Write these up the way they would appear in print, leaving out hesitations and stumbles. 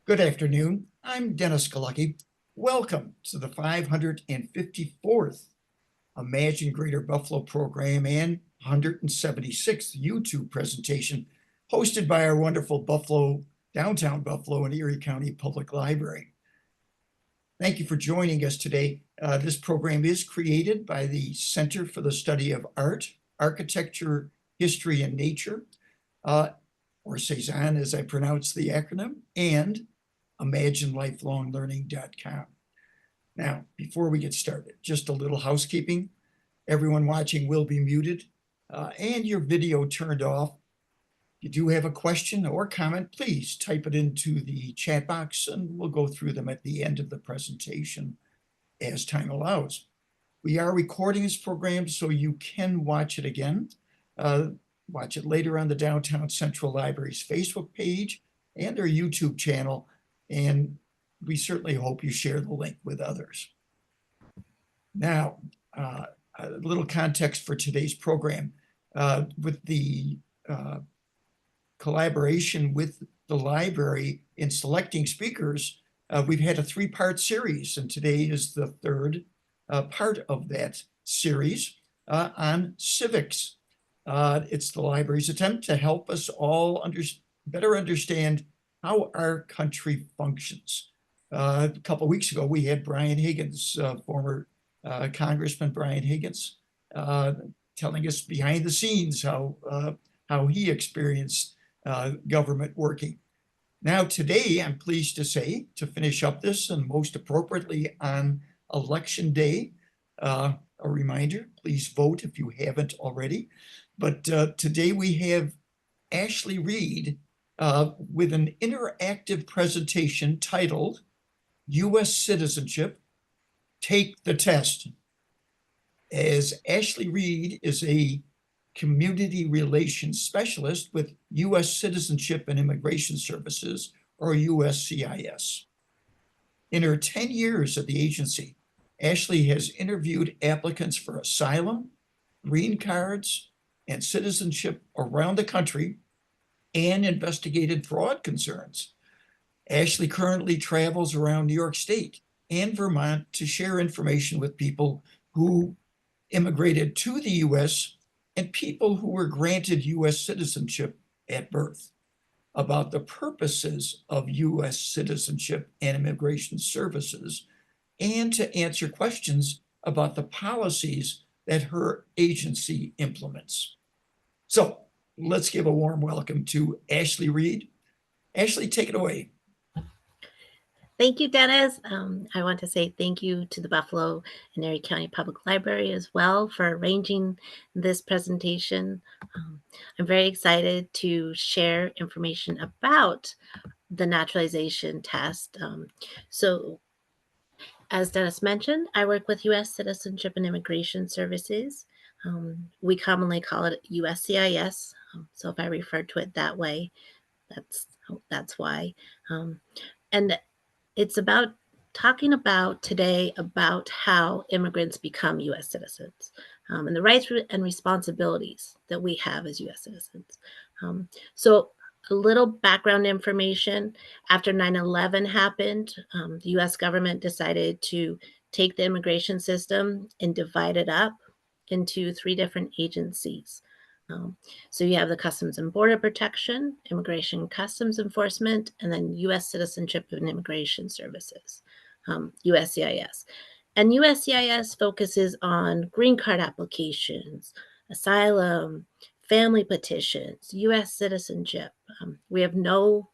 Good afternoon. I'm Dennis Galucki. Welcome to the 554th Imagine Greater Buffalo program and 176th YouTube presentation hosted by our wonderful downtown Buffalo and Erie County Public Library. Thank you for joining us today. This program is created by the Center for the Study of Art, Architecture, History, and Nature, or C-SAAHN as I pronounce the acronym, and ImagineLifelongLearning.com. Now, before we get started, just a little housekeeping. Everyone watching will be muted and your video turned off. If you do have a question or comment, please type it into the chat box and we'll go through them at the end of the presentation as time allows. We are recording this program so you can watch it again. Watch it later on the Downtown Central Library's Facebook page and their YouTube channel. And we certainly hope you share the link with others. Now, a little context for today's program. With the collaboration with the library in selecting speakers, we've had a three-part series, and today is the third part of that series on civics. It's the library's attempt to help us all better understand how our country functions. A couple of weeks ago, we had Brian Higgins, former Congressman Brian Higgins, telling us behind the scenes how he experienced government working. Now today, I'm pleased to say, to finish up this, and most appropriately on Election Day, a reminder, please vote if you haven't already. But today we have Ashlee Reed with an interactive presentation titled U.S. Citizenship, Take the Test. As Ashlee Reed is a community relations specialist with U.S. Citizenship and Immigration Services, or USCIS. In her 10 years at the agency, Ashlee has interviewed applicants for asylum, green cards, and citizenship around the country and investigated fraud concerns. Ashlee currently travels around New York State and Vermont to share information with people who immigrated to the U.S. and people who were granted U.S. citizenship at birth about the purposes of U.S. Citizenship and Immigration Services, and to answer questions about the policies that her agency implements. So let's give a warm welcome to Ashlee Reed. Ashlee, take it away. Thank you, Dennis. I want to say thank you to the Buffalo and Erie County Public Library as well for arranging this presentation. I'm very excited to share information about the naturalization test. So, as Dennis mentioned, I work with U.S. Citizenship and Immigration Services. We commonly call it USCIS. So if I refer to it that way, that's why. And it's about talking about today about how immigrants become U.S. citizens and the rights and responsibilities that we have as U.S. citizens. So a little background information. After 9/11 happened, the U.S. government decided to take the immigration system and divide it up into three different agencies. So you have the Customs and Border Protection, Immigration and Customs Enforcement, and then U.S. Citizenship and Immigration Services, USCIS. And USCIS focuses on green card applications, asylum, family petitions, U.S. citizenship. We have no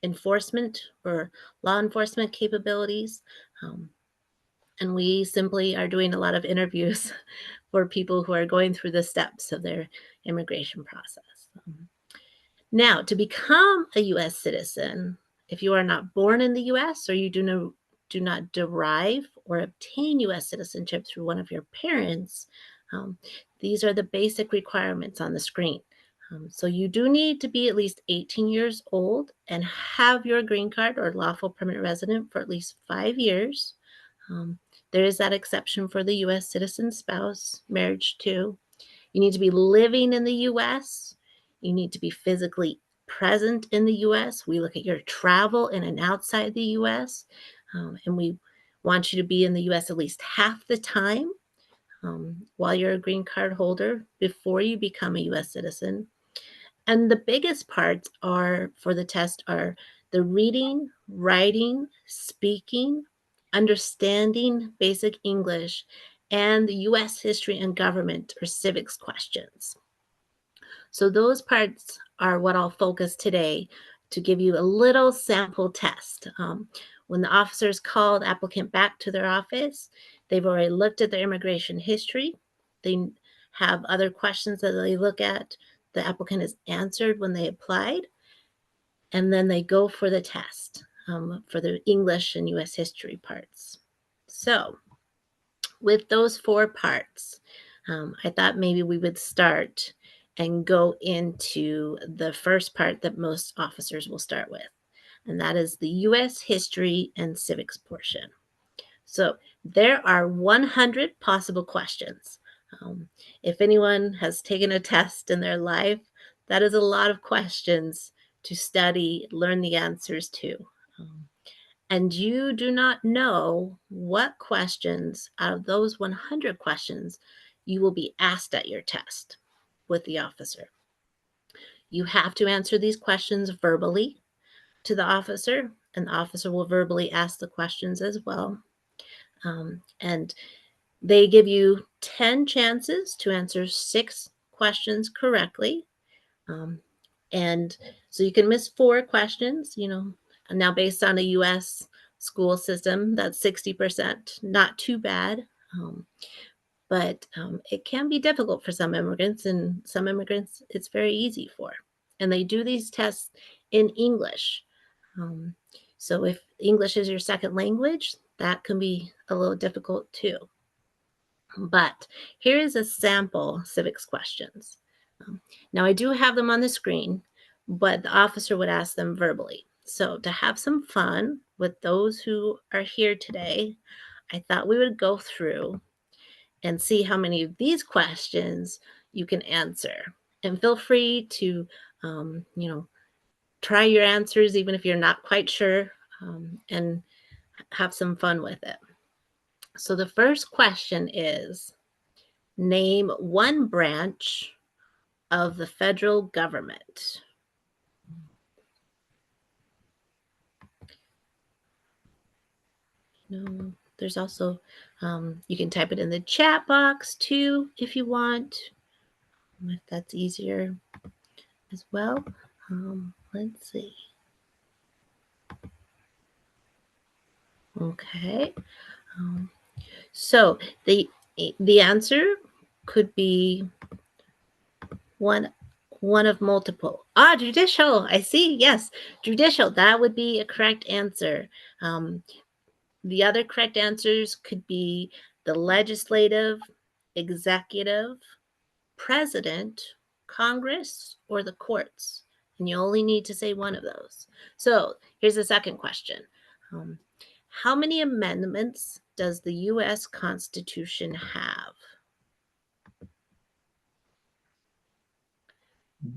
enforcement or law enforcement capabilities. And we simply are doing a lot of interviews for people who are going through the steps of their immigration process. Now, to become a U.S. citizen, if you are not born in the U.S. or you do not derive or obtain U.S. citizenship through one of your parents, these are the basic requirements on the screen. So you do need to be at least 18 years old and have your green card or lawful permanent resident for at least 5 years. There is that exception for the U.S. citizen spouse, marriage too. You need to be living in the U.S. You need to be physically present in the US. We look at your travel in and outside the US. And we want you to be in the US at least half the time while you're a green card holder before you become a US citizen. And the biggest parts are for the test are the reading, writing, speaking, understanding basic English, and the US history and government or civics questions. So those parts are what I'll focus today to give you a little sample test. When the officers call the applicant back to their office, they've already looked at their immigration history. They have other questions that they look at. The applicant has answered when they applied, and then they go for the test for the English and US history parts. So with those 4 parts, I thought maybe we would start and go into the first part that most officers will start with, and that is the US history and civics portion. So there are 100 possible questions. If anyone has taken a test in their life, that is a lot of questions to study, learn the answers to. And you do not know what questions out of those 100 questions you will be asked at your test with the officer. You have to answer these questions verbally to the officer, and the officer will verbally ask the questions as well. And they give you 10 chances to answer 6 questions correctly. And so you can miss 4 questions, now based on a US school system, that's 60%, not too bad. But it can be difficult for some immigrants, and some immigrants it's very easy for. And they do these tests in English. So if English is your second language, that can be a little difficult too. But here is a sample civics questions. Now I do have them on the screen, but the officer would ask them verbally. So to have some fun with those who are here today, I thought we would go through and see how many of these questions you can answer. And feel free to, try your answers even if you're not quite sure, and have some fun with it. So the first question is, name one branch of the federal government. There's also, you can type it in the chat box too if you want, if that's easier as well. Let's see. Okay. So the answer could be one of multiple. Judicial. I see. Yes, judicial. That would be a correct answer. The other correct answers could be the legislative, executive, president, Congress, or the courts. And you only need to say one of those. So here's the second question. How many amendments does the U.S. Constitution have?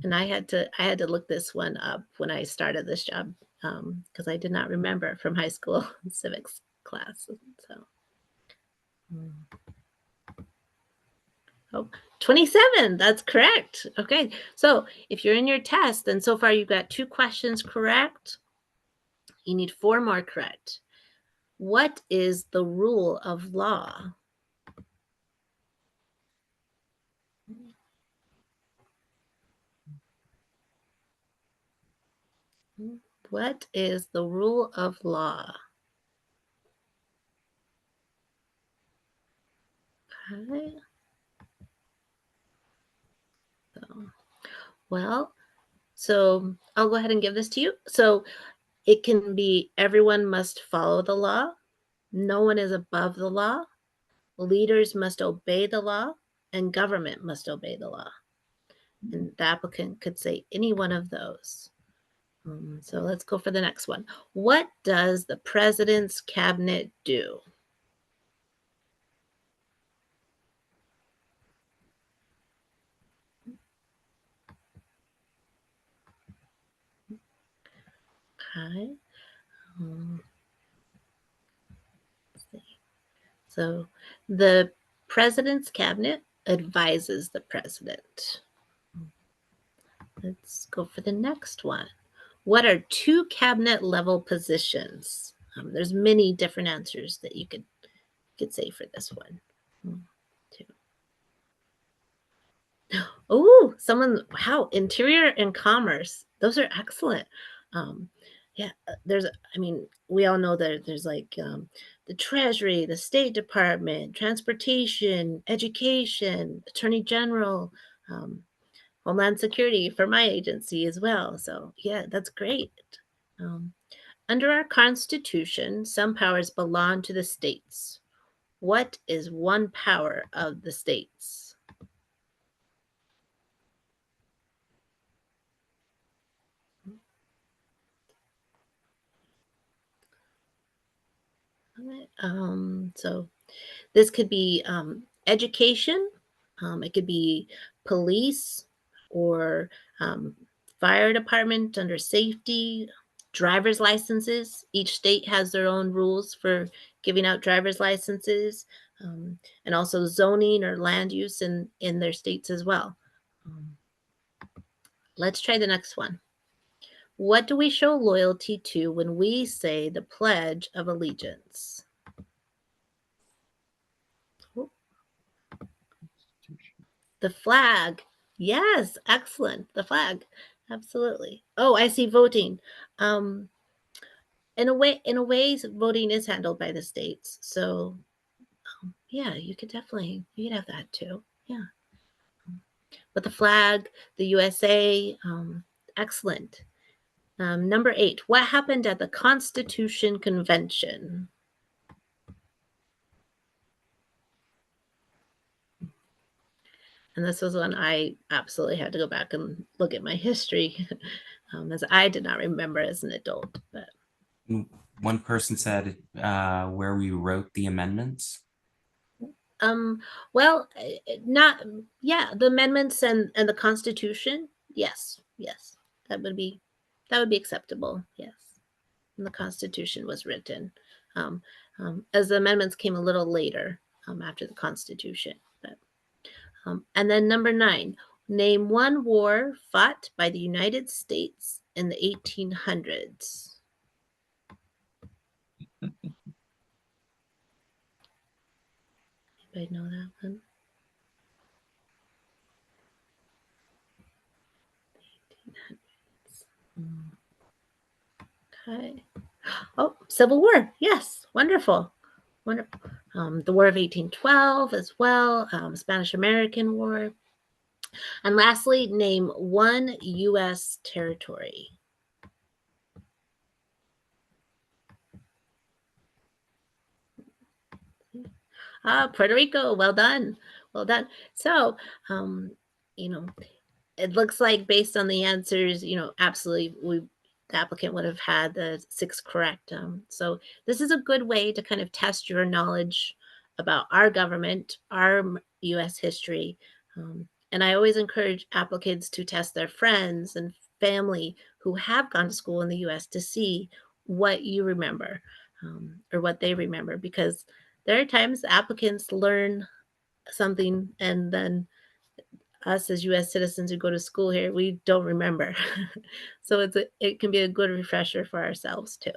And I had to look this one up when I started this job, because I did not remember from high school civics class. So, oh, 27. That's correct. Okay. So if you're in your test and so far you've got 2 questions correct, you need 4 more correct. What is the rule of law? What is the rule of law? Okay. So I'll go ahead and give this to you. So it can be everyone must follow the law. No one is above the law. Leaders must obey the law, and government must obey the law. And the applicant could say any one of those. So let's go for the next one. What does the president's cabinet do? Okay. Um, let's see. So the president's cabinet advises the president. Let's go for the next one. What are two cabinet level positions? There's many different answers that you could say for this one. Two. Oh, wow, Interior and Commerce. Those are excellent. Um, yeah, we all know that there's like the Treasury, the State Department, Transportation, Education, Attorney General, um, Homeland Security for my agency as well. So, yeah, that's great. Um, Under our Constitution, some powers belong to the states. What is one power of the states? So this could be education, it could be police or um, fire department under safety, driver's licenses. Each state has their own rules for giving out driver's licenses, and also zoning or land use in their states as well. Um, let's try the next one. What do we show loyalty to when we say the Pledge of Allegiance? The flag. Yes, excellent. The flag. Absolutely. Oh, I see voting. Um, in a way, voting is handled by the states. So yeah, you could have that too. Yeah. But the flag, the USA, excellent. Number 8. What happened at the Constitution Convention? And this was one I absolutely had to go back and look at my history, as I did not remember as an adult. But One person said where we wrote the amendments. um, well, not yeah, the amendments and the Constitution. Yes, yes, that would be acceptable. Yes, and the Constitution was written, um, as the amendments came a little later, after the Constitution. But and then number 9, name one war fought by the United States in the 1800s. Anybody know that one? 1800s. Okay. Oh, Civil War. Yes, wonderful. Wonderful. The War of 1812 as well, Spanish American War. And lastly, name one U.S. territory. Puerto Rico. Well done. Well done. So, um, you know, it looks like based on the answers, absolutely the applicant would have had the 6 correct. So this is a good way to kind of test your knowledge about our government, our U.S. history. And I always encourage applicants to test their friends and family who have gone to school in the U.S. to see what you remember, or what they remember, because there are times applicants learn something and then us as U.S. citizens who go to school here, we don't remember. So it can be a good refresher for ourselves too.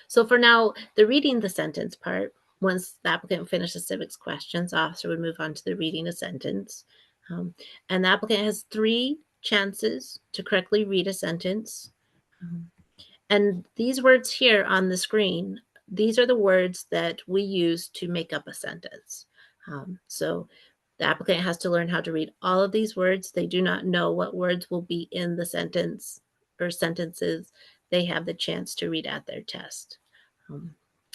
So for now, the reading the sentence part, once the applicant finishes civics questions, officer would move on to the reading a sentence. And the applicant has 3 chances to correctly read a sentence. And these words here on the screen, these are the words that we use to make up a sentence. So the applicant has to learn how to read all of these words. They do not know what words will be in the sentence or sentences. They have the chance to read at their test.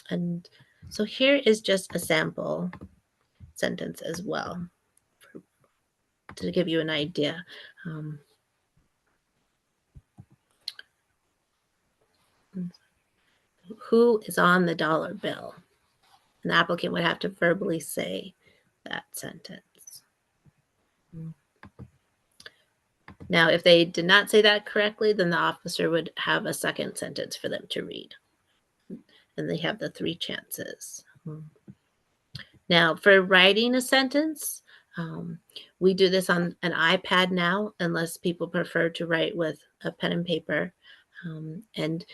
And so here is just a sample sentence as well to give you an idea. Who is on the dollar bill? An applicant would have to verbally say that sentence. Now, if they did not say that correctly, then the officer would have a second sentence for them to read. And they have the 3 chances. Now, for writing a sentence, we do this on an iPad now, unless people prefer to write with a pen and paper. And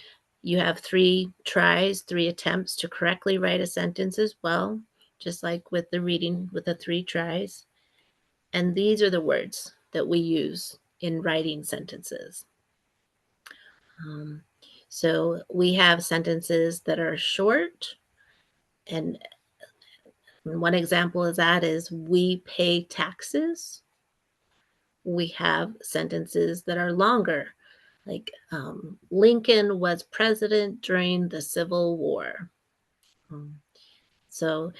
you have 3 tries, 3 attempts to correctly write a sentence as well, just like with the reading with the 3 tries. And these are the words that we use in writing sentences. So we have sentences that are short, and one example of that is we pay taxes. We have sentences that are longer, like Lincoln was president during the Civil War. So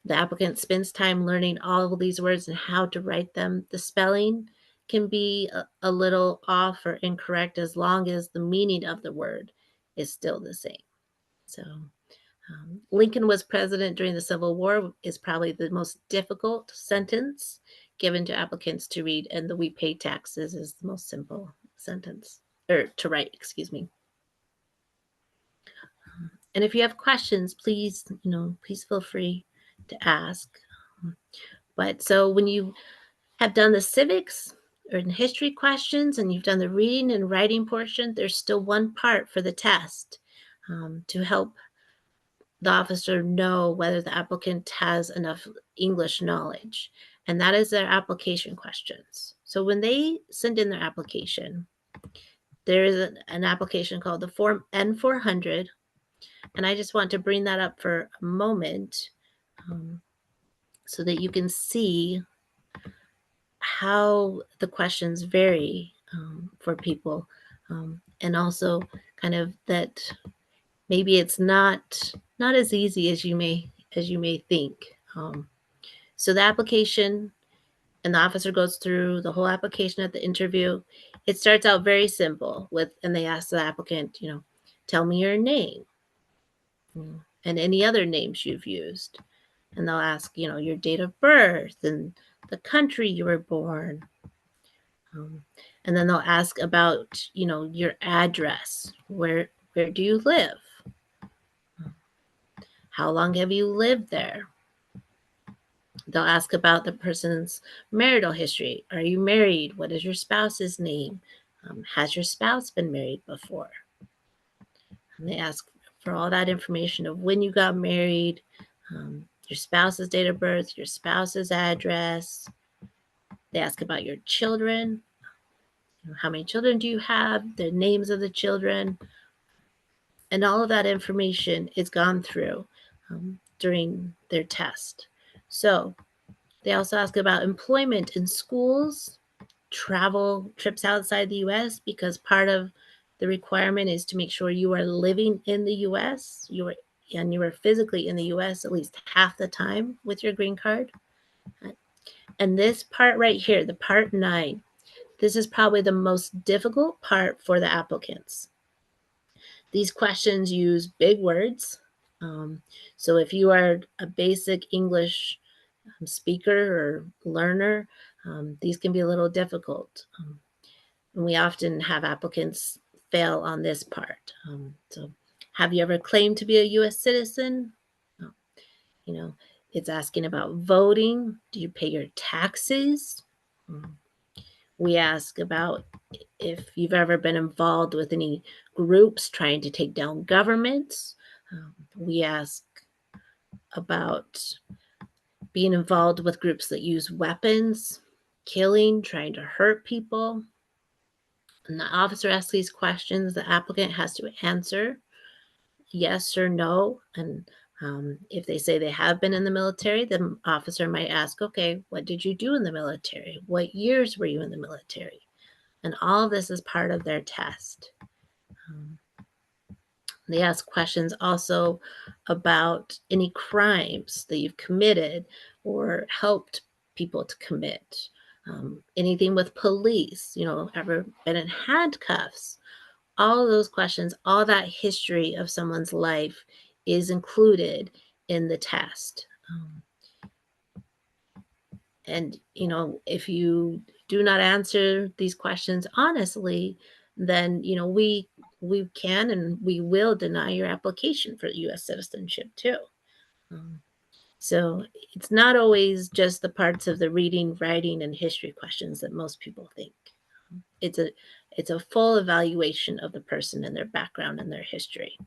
the applicant spends time learning all of these words and how to write them. The spelling can be a little off or incorrect as long as the meaning of the word is still the same. So Lincoln was president during the Civil War is probably the most difficult sentence given to applicants to read, and the we pay taxes is the most simple sentence, or to write, excuse me. And if you have questions, please, please feel free to ask. But so when you have done the civics or history questions and you've done the reading and writing portion, there's still one part for the test to help the officer know whether the applicant has enough English knowledge, and that is their application questions. So when they send in their application, there is an application called the Form N400, and I just want to bring that up for a moment so that you can see how the questions vary for people, and also kind of that maybe it's not as easy as you may think. So the application, and the officer goes through the whole application at the interview. It starts out very simple and they ask the applicant, tell me your name and any other names you've used. And they'll ask, your date of birth and the country you were born. And then they'll ask about, your address. Where do you live? How long have you lived there? They'll ask about the person's marital history. Are you married? What is your spouse's name? Has your spouse been married before? And they ask for all that information of when you got married, your spouse's date of birth, your spouse's address. They ask about your children. How many children do you have? The names of the children. And all of that information is gone through during their test. So they also ask about employment in schools, travel, trips outside the US, because part of the requirement is to make sure you are living in the US, you are physically in the US at least half the time with your green card. And this part right here, the part 9, this is probably the most difficult part for the applicants. These questions use big words. So if you are a basic English speaker or learner, these can be a little difficult. And we often have applicants fail on this part. So have you ever claimed to be a US citizen? It's asking about voting. Do you pay your taxes? We ask about if you've ever been involved with any groups trying to take down governments. We ask about being involved with groups that use weapons, killing, trying to hurt people. And the officer asks these questions. The applicant has to answer yes or no. And if they say they have been in the military, the officer might ask, okay, what did you do in the military? What years were you in the military? And all of this is part of their test. They ask questions also about any crimes that you've committed or helped people to commit. Anything with police, ever been in handcuffs? All of those questions, all that history of someone's life is included in the test. And, if you do not answer these questions honestly, then we can and we will deny your application for U.S. citizenship too. Um, so it's not always just the parts of the reading, writing, and history questions that most people think. It's a it's a full evaluation of the person and their background and their history.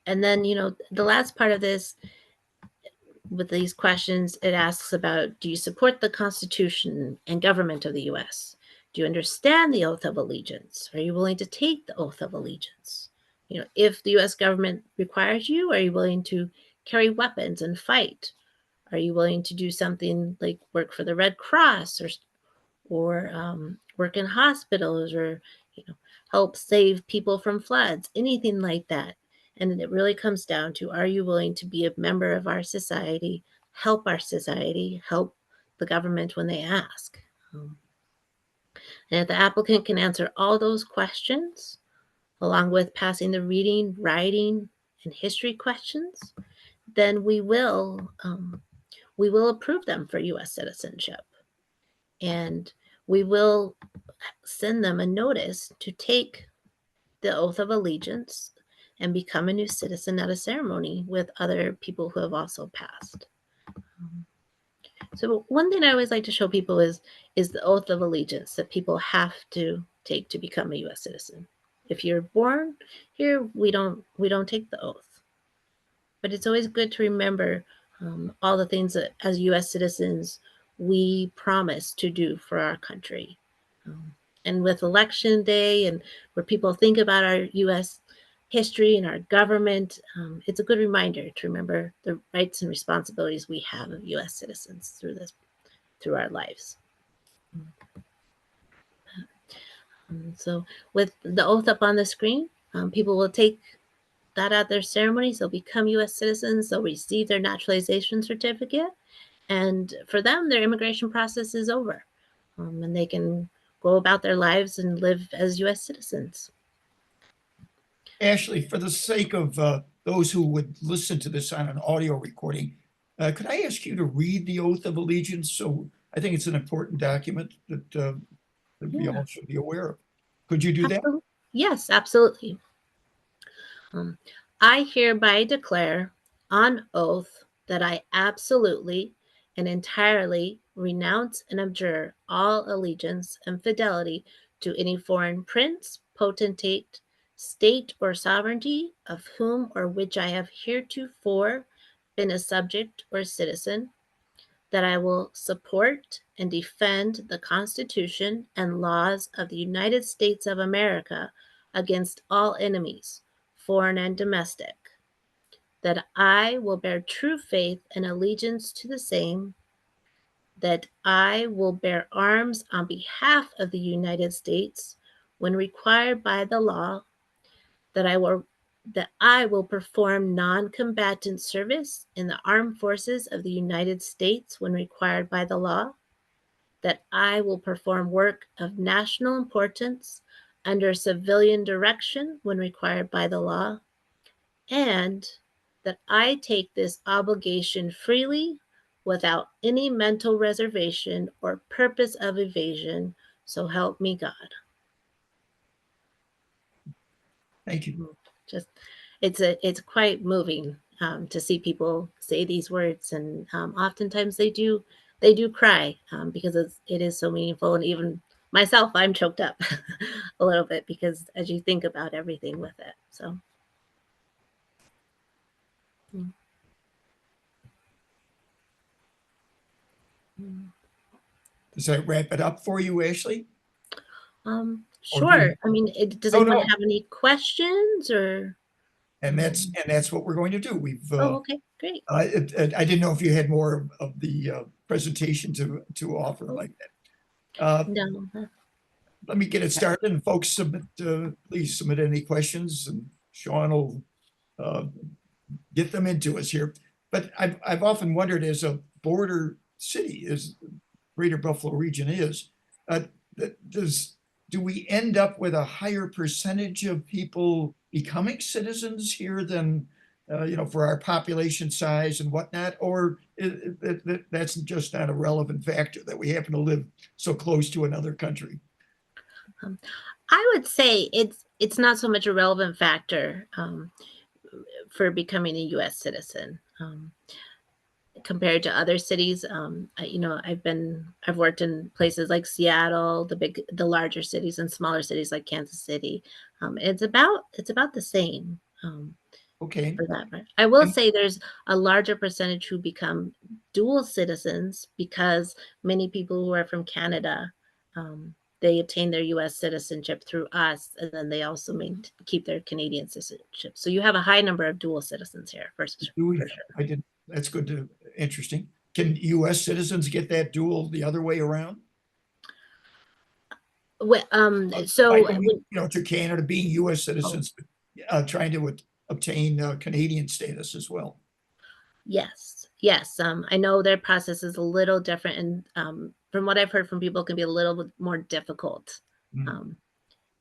And then, the last part of this with these questions, it asks about, do you support the Constitution and government of the U.S.? Do you understand the oath of allegiance? Are you willing to take the oath of allegiance? If the U.S. government requires you, are you willing to carry weapons and fight? Are you willing to do something like work for the Red Cross or work in hospitals or help save people from floods, anything like that? And it really comes down to, are you willing to be a member of our society, help the government when they ask? And if the applicant can answer all those questions, along with passing the reading, writing, and history questions, then we will approve them for U.S. citizenship. And we will send them a notice to take the oath of allegiance and become a new citizen at a ceremony with other people who have also passed. So one thing I always like to show people is the oath of allegiance that people have to take to become a U.S. citizen. If you're born here, we don't take the oath, but it's always good to remember all the things that as U.S. citizens we promise to do for our country. And with election day and where people think about our U.S. history and our government, it's a good reminder to remember the rights and responsibilities we have of U.S. citizens through our lives. So with the oath up on the screen, people will take that at their ceremonies. They'll become U.S. citizens. They'll receive their naturalization certificate. And for them, their immigration process is over. And they can go about their lives and live as U.S. citizens. Ashlee, for the sake of those who would listen to this on an audio recording, could I ask you to read the oath of allegiance? So I think it's an important document that we all should be aware of. Could you do that? Yes, absolutely. I hereby declare on oath that I absolutely and entirely renounce and abjure all allegiance and fidelity to any foreign prince, potentate, state, or sovereignty of whom or which I have heretofore been a subject or citizen, that I will support and defend the Constitution and laws of the United States of America against all enemies, foreign and domestic, that I will bear true faith and allegiance to the same, that I will bear arms on behalf of the United States when required by the law, that I will perform non-combatant service in the armed forces of the United States when required by the law, that I will perform work of national importance under civilian direction when required by the law, and that I take this obligation freely without any mental reservation or purpose of evasion, so help me God. Thank you. Just it's quite moving to see people say these words, and oftentimes they do cry because it is so meaningful, and even myself, I'm choked up a little bit because as you think about everything with it. So. Does that wrap it up for you, Ashlee? Or do Sure. you? I mean, does No, anyone no. have any questions or? And that's what we're going to do. We've Oh, okay, great. I didn't know if you had more of the presentation to offer like that. No. Let me get it started, and folks please submit any questions, and Sean will get them into us here. But I've often wondered, as a border city, as the Greater Buffalo region is, do we end up with a higher percentage of people becoming citizens here than for our population size and whatnot, or that's just not a relevant factor that we happen to live so close to another country? I would say it's not so much a relevant factor for becoming a U.S. citizen. Compared to other cities, I've worked in places like Seattle, the larger cities, and smaller cities like Kansas City. It's about the same. Okay. For that part. I will And say there's a larger percentage who become dual citizens because many people who are from Canada, they obtain their U.S. citizenship through us, and then they also keep their Canadian citizenship. So you have a high number of dual citizens here, for sure. I did. That's good to interesting. Can U.S. citizens get that dual the other way around? By So going, to Canada, being U.S. oh, citizens, trying to obtain Canadian status as well. yes, yes. I know their process is a little different, and from what I've heard from people, it can be a little bit more difficult. Um,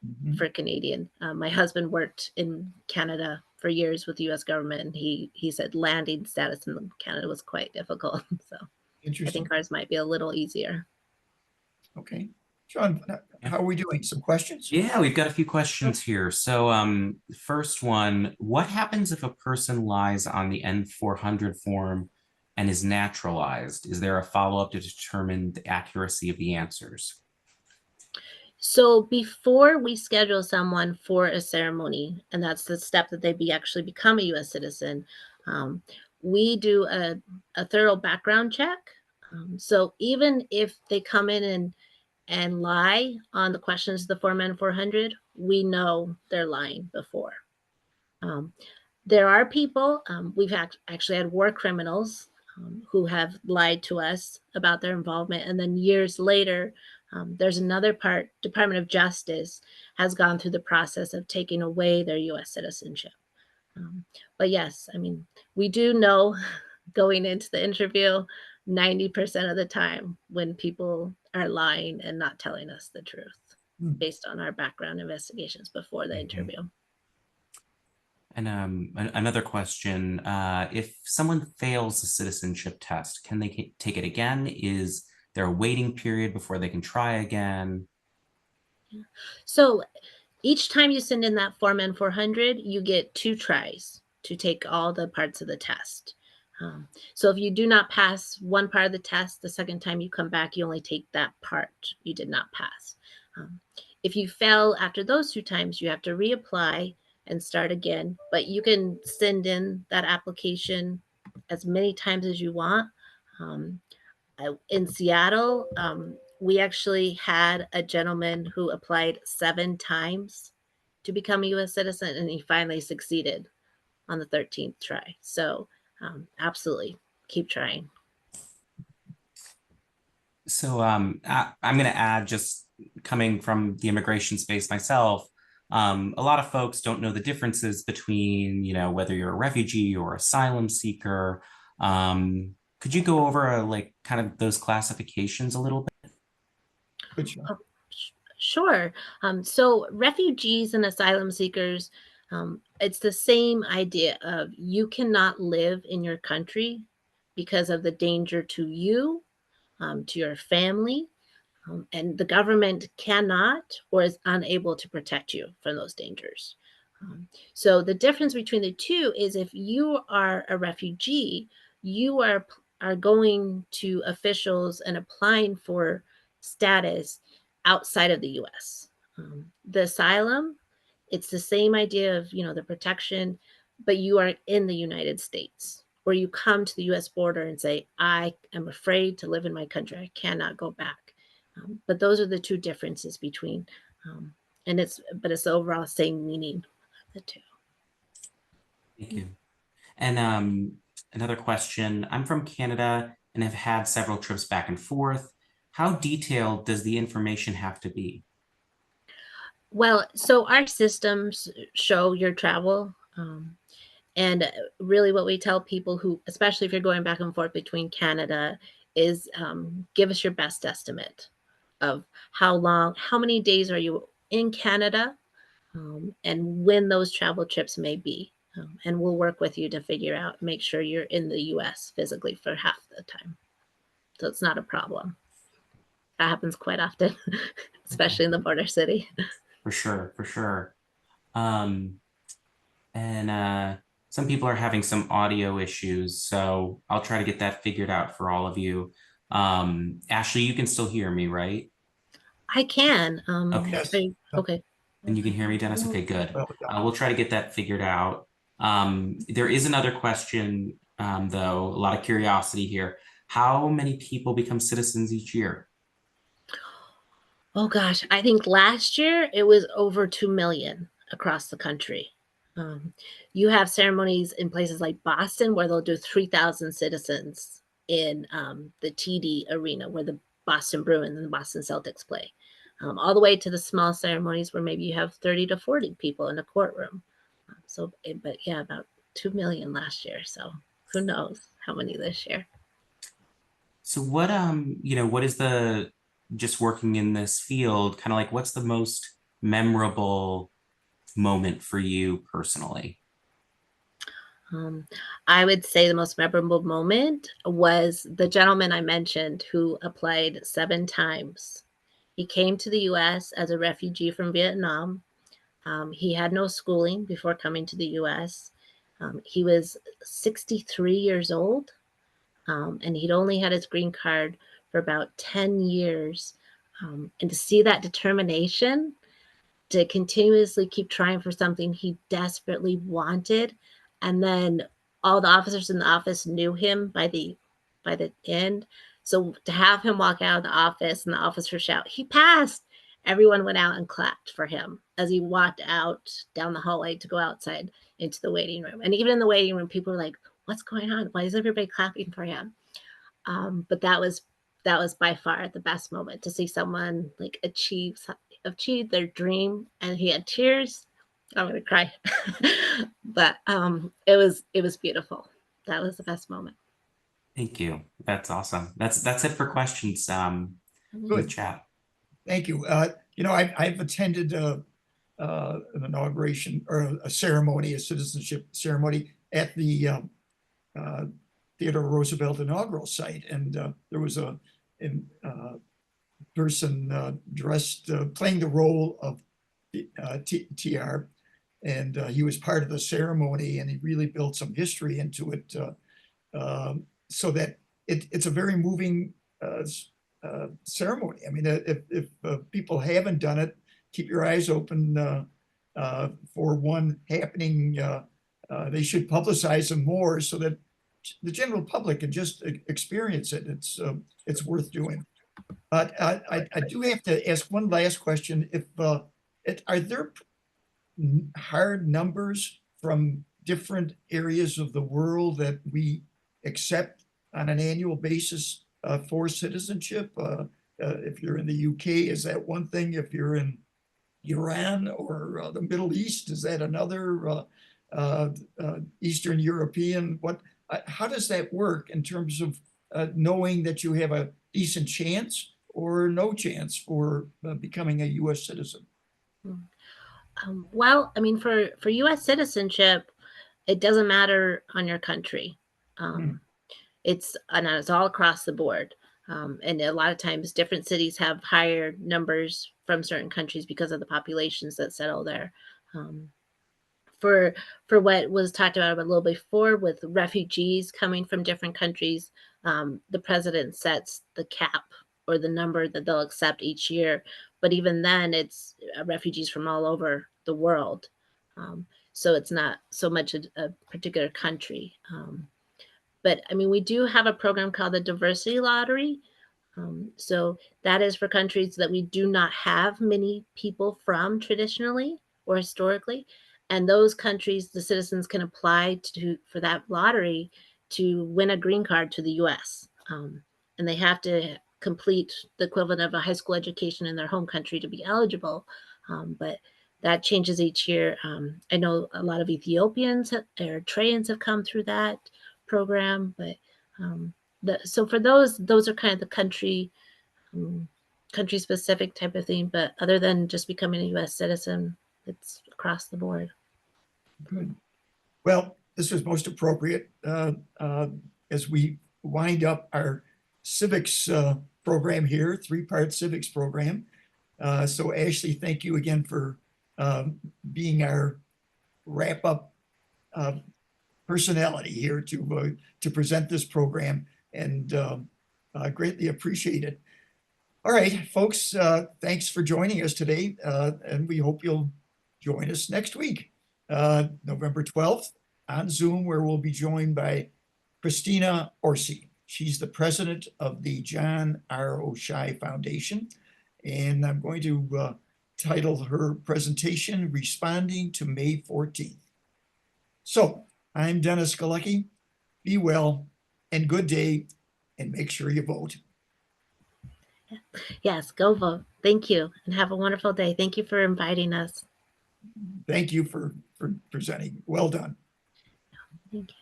Mhm. for Canadian. My husband worked in Canada for years with the U.S. government, and he said landing status in Canada was quite difficult. So I think Interesting. ours might be a little easier. Okay. Sean, Yeah. how are we doing? Some questions? Yeah, we've got a few questions here. So, first one, what happens if a person lies on the N-400 form and is naturalized? Is there a follow-up to determine the accuracy of the answers? So before we schedule someone for a ceremony, and that's the step that actually become a U.S. citizen, um, we do a thorough background check. So even if they come in and lie on the questions of the Form N-400, we know they're lying before. Um, there are people, we've actually had war criminals who have lied to us about their involvement. And then years later, there's another part, Department of Justice has gone through the process of taking away their US citizenship. Um, but yes, I mean, we do know going into the interview 90% of the time when people are lying and not telling us the truth Hmm. based on our background investigations before the interview. And another question, if someone fails the citizenship test, can they take it again? Is there a waiting period before they can try again? So each time you send in that Form N-400, you get 2 tries to take all the parts of the test. So if you do not pass one part of the test, the second time you come back, you only take that part you did not pass. Um, if you fail after those 2 times, you have to reapply and start again. But you can send in that application as many times as you want. Um, in Seattle, we actually had a gentleman who applied 7 times to become a U.S. citizen, and he finally succeeded on the 13th try. So, absolutely, keep trying. So I'm going to add, just coming from the immigration space myself, a lot of folks don't know the differences between, whether you're a refugee or asylum seeker. Could you go over like kind of those classifications a little bit? Good, Sean. Oh, sure. So, refugees and asylum seekers, it's the same idea of you cannot live in your country because of the danger to you, to your family, and the government cannot or is unable to protect you from those dangers. So the difference between the two is if you are a refugee, you are going to officials and applying for status outside of the U.S. The asylum, it's the same idea of the protection, but you are in the United States, or you come to the U.S. border and say, I am afraid to live in my country. I cannot go back. But those are the two differences between, and it's the overall same meaning of the two. Thank you. And another question, I'm from Canada and have had several trips back and forth. How detailed does the information have to be? Well, so our systems show your travel. And really, what we tell people who, especially if you're going back and forth between Canada, is give us your best estimate of how many days are you in Canada, and when those travel trips may be. And we'll work with you to figure out, make sure you're in the US physically for half the time. So it's not a problem. That happens quite often, especially in the border city. For sure, for sure. Um, and some people are having some audio issues, so I'll try to get that figured out for all of you. Ashlee, you can still hear me, right? I can. Okay. Yes. Okay. And you can hear me, Dennis? Okay, good. Well, yeah. We'll try to get that figured out. There is another question, though, a lot of curiosity here. How many people become citizens each year? Oh gosh, I think last year it was over 2 million across the country. Um, you have ceremonies in places like Boston where they'll do 3,000 citizens in the TD arena where the Boston Bruins and the Boston Celtics play, all the way to the small ceremonies where maybe you have 30 to 40 people in a courtroom. But yeah, about 2 million last year. So who knows how many this year. So what what is the just working in this field, kind of like what's the most memorable moment for you personally? Um, I would say the most memorable moment was the gentleman I mentioned who applied 7 times. He came to the US as a refugee from Vietnam. He had no schooling before coming to the US. He was 63 years old, and he'd only had his green card for about 10 years. And to see that determination to continuously keep trying for something he desperately wanted, and then all the officers in the office knew him by the end. So to have him walk out of the office and the officer shout, "He passed!" Everyone went out and clapped for him as he walked out down the hallway to go outside into the waiting room. And even in the waiting room, people were like, "What's going on? Why is everybody clapping for him?" But that was by far the best moment to see someone like achieve their dream, and he had tears. I'm gonna cry, but it was beautiful. That was the best moment. Thank you. That's awesome. That's it for questions in the Good. chat. Thank you. I've attended an inauguration or a ceremony, a citizenship ceremony at the uh, Theodore Roosevelt inaugural site, and there was a person dressed playing the role of TR, and he was part of the ceremony, and he really built some history into it, so that it's a very moving ceremony. I mean, if people haven't done it, keep your eyes open for one happening. They should publicize them more so that the general public can just experience it. It's worth doing. But I do have to ask one last question. If are there hard numbers from different areas of the world that we accept on an annual basis for citizenship? If you're in the UK, is that one thing? If you're in Iran or the Middle East, is that another? Eastern European, how does that work in terms of knowing that you have a decent chance or no chance for becoming a U.S. citizen? Well, I mean, for U.S. citizenship, it doesn't matter on your country. Um, it's all across the board. And a lot of times different cities have higher numbers from certain countries because of the populations that settle there. Um, for what was talked about a little before with refugees coming from different countries, the president sets the cap or the number that they'll accept each year. But even then, it's refugees from all over the world. So it's not so much a particular country. But I mean, we do have a program called the Diversity Lottery. So that is for countries that we do not have many people from traditionally or historically. And those countries, the citizens can apply for that lottery to win a green card to the US. And they have to complete the equivalent of a high school education in their home country to be eligible. But that changes each year. I know a lot of Ethiopians, Eritreans have come through that program, but um, so for those are kind of the country specific type of thing. But other than just becoming a U.S. citizen, it's across the board. Good. Well, this was most appropriate as we wind up our civics program here, three-part civics program. So Ashlee, thank you again for being our wrap-up personality here to present this program, and greatly appreciate it. All right, folks, thanks for joining us today, and we hope you'll join us next week, November 12th, on Zoom, where we'll be joined by Christina Orsi. She's the president of the John R. Oshai Foundation, and I'm going to title her presentation, Responding to May 14th. So, I'm Dennis Galucki. Be well and good day, and make sure you vote. Yes, go vote. Thank you, and have a wonderful day. Thank you for inviting us. Thank you for presenting. Well done. Thank you.